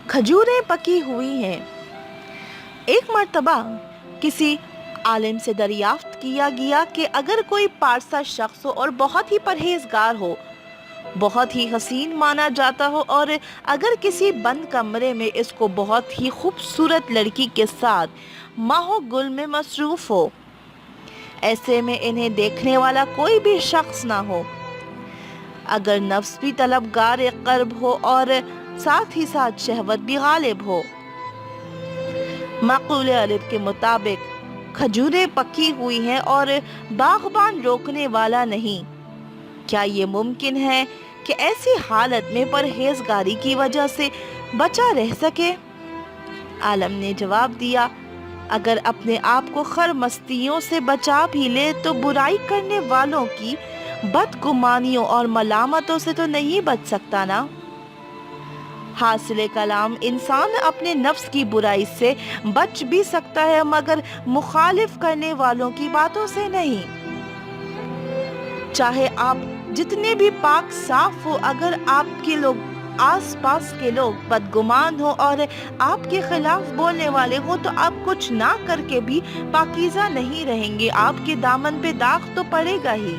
کھجوریں پکی ہوئی ہیں۔ ایک مرتبہ کسی عالم سے دریافت کیا گیا کہ اگر کوئی پارسا شخص ہو اور بہت ہی پرہیزگار ہو، بہت ہی حسین مانا جاتا ہو، اور اگر کسی بند کمرے میں اس کو بہت ہی خوبصورت لڑکی کے ساتھ ماہو گل میں مصروف ہو، ایسے میں انہیں دیکھنے والا کوئی بھی شخص نہ ہو، اگر نفس بھی طلبگار قرب ہو اور ساتھ ہی ساتھ شہوت بھی غالب ہو۔ معقول الف کے مطابق کھجوریں پکی ہوئی ہیں اور باغبان روکنے والا نہیں۔ کیا یہ ممکن ہے کہ ایسی حالت میں پرہیزگاری کی وجہ سے بچا رہ سکے؟ عالم نے جواب دیا، اگر اپنے آپ کو خرمستیوں سے بچا بھی لے تو برائی کرنے والوں کی بدگمانیوں اور ملامتوں سے تو نہیں بچ سکتا نا۔ حاصل کلام، انسان اپنے نفس کی برائی سے بچ بھی سکتا ہے مگر مخالف کرنے والوں کی باتوں سے نہیں۔ چاہے آپ جتنے بھی پاک صاف ہو، اگر آپ کے لوگ آس پاس کے لوگ بدگمان ہو اور آپ کے خلاف بولنے والے ہو تو آپ کچھ نہ کر کے بھی پاکیزہ نہیں رہیں گے، آپ کے دامن پہ داغ تو پڑے گا ہی۔